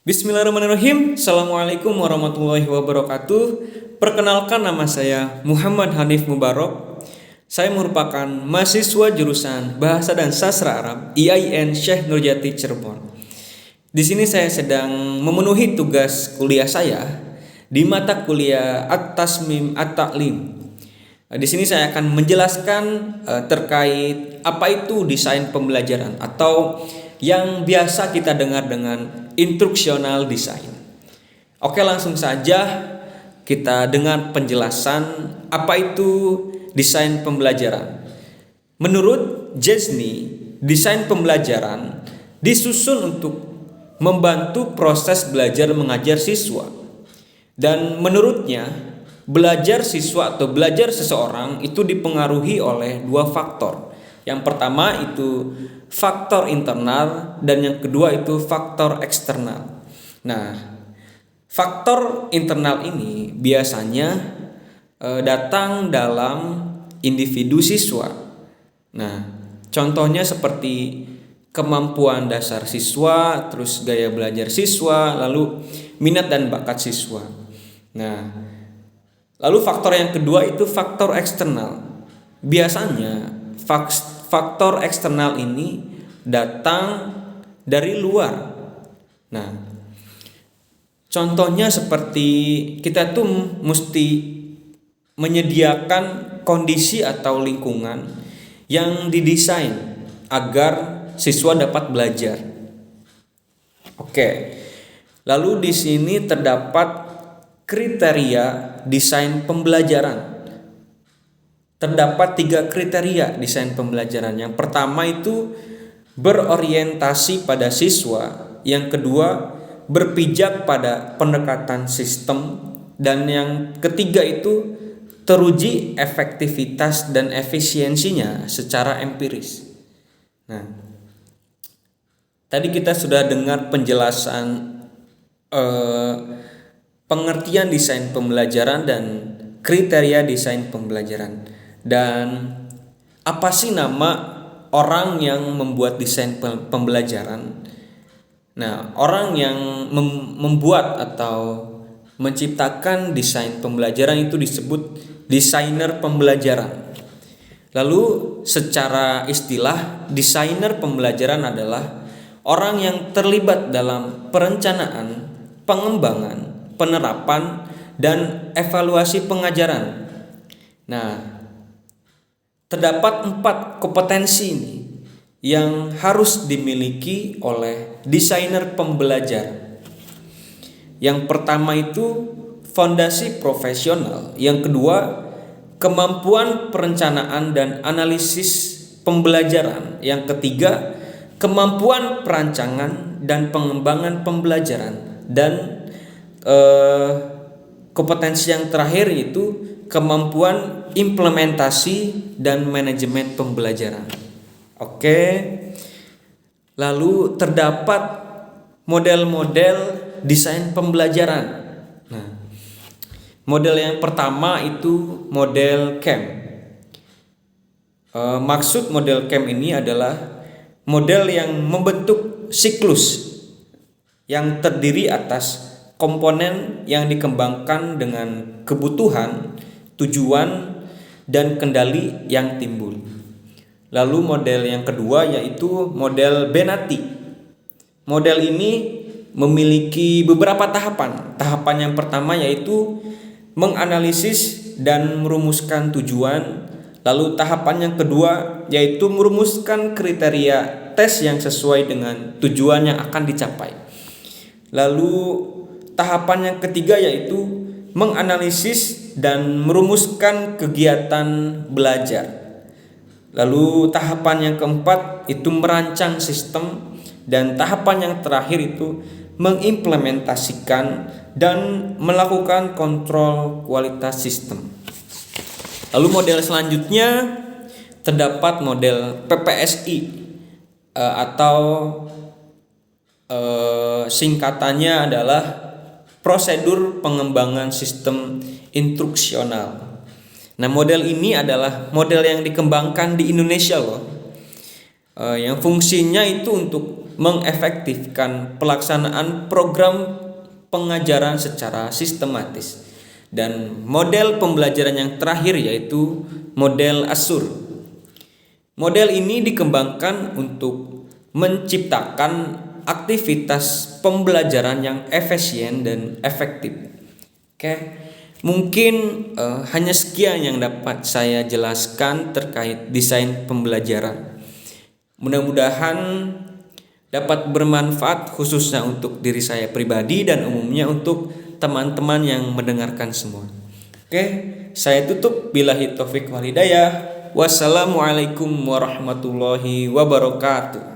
Bismillahirrahmanirrahim. Assalamualaikum warahmatullahi wabarakatuh. Perkenalkan, nama saya Muhammad Hanif Mubarok. Saya merupakan mahasiswa jurusan Bahasa dan Sastra Arab IAIN Syekh Nurjati Cirebon. Di sini saya sedang memenuhi tugas kuliah saya di mata kuliah At-Tasmim At-Ta'lim. Di sini saya akan menjelaskan terkait apa itu desain pembelajaran atau yang biasa kita dengar dengan instruksional design. Oke, langsung saja kita dengar penjelasan apa itu desain pembelajaran. Menurut Jesny, desain pembelajaran disusun untuk membantu proses belajar mengajar siswa. Dan menurutnya, belajar siswa atau belajar seseorang itu dipengaruhi oleh dua faktor. Yang pertama itu faktor internal dan yang kedua itu faktor eksternal. Nah, faktor internal ini biasanya datang dalam individu siswa. Nah, contohnya seperti kemampuan dasar siswa, terus gaya belajar siswa, lalu minat dan bakat siswa. Nah, lalu faktor yang kedua itu faktor eksternal. Biasanya faktor eksternal ini datang dari luar. Nah, contohnya seperti kita tuh mesti menyediakan kondisi atau lingkungan yang didesain agar siswa dapat belajar. Oke. Lalu di sini terdapat kriteria desain pembelajaran. Terdapat 3 kriteria desain pembelajaran. Yang pertama itu berorientasi pada siswa, yang kedua berpijak pada pendekatan sistem, dan yang ketiga itu teruji efektivitas dan efisiensinya secara empiris. Nah, tadi kita sudah dengar penjelasan pengertian desain pembelajaran dan kriteria desain pembelajaran. Dan apa sih nama orang yang membuat desain pembelajaran? Nah, orang yang membuat atau menciptakan desain pembelajaran itu disebut desainer pembelajaran. Lalu secara istilah, desainer pembelajaran adalah orang yang terlibat dalam perencanaan, pengembangan, penerapan, dan evaluasi pengajaran. Nah, terdapat 4 kompetensi ini yang harus dimiliki oleh desainer pembelajaran. Yang pertama itu fondasi profesional, yang kedua kemampuan perencanaan dan analisis pembelajaran, yang ketiga kemampuan perancangan dan pengembangan pembelajaran, dan kompetensi yang terakhir yaitu kemampuan implementasi dan manajemen pembelajaran. Oke. Lalu terdapat model-model desain pembelajaran. Nah, model yang pertama itu model CAM. Maksud model CAM ini adalah model yang membentuk siklus yang terdiri atas komponen yang dikembangkan dengan kebutuhan, tujuan, dan kendali yang timbul. Lalu model yang kedua yaitu model Benati. Model ini memiliki beberapa tahapan. Tahapan yang pertama yaitu menganalisis dan merumuskan tujuan. Lalu tahapan yang kedua yaitu merumuskan kriteria tes yang sesuai dengan tujuan yang akan dicapai. Lalu tahapan yang ketiga yaitu menganalisis dan merumuskan kegiatan belajar. Lalu tahapan yang keempat itu merancang sistem, dan tahapan yang terakhir itu mengimplementasikan dan melakukan kontrol kualitas sistem. Lalu model selanjutnya terdapat model PPSI atau singkatannya adalah prosedur pengembangan sistem instruksional. Nah, model ini adalah model yang dikembangkan di Indonesia loh, yang fungsinya itu untuk mengefektifkan pelaksanaan program pengajaran secara sistematis. Dan model pembelajaran yang terakhir yaitu model Assur. Model ini dikembangkan untuk menciptakan aktivitas pembelajaran yang efisien dan efektif. Oke, mungkin hanya sekian yang dapat saya jelaskan terkait desain pembelajaran. Mudah-mudahan dapat bermanfaat khususnya untuk diri saya pribadi dan umumnya untuk teman-teman yang mendengarkan semua. Oke, saya tutup billahi taufik wal hidayah. Wassalamualaikum warahmatullahi wabarakatuh.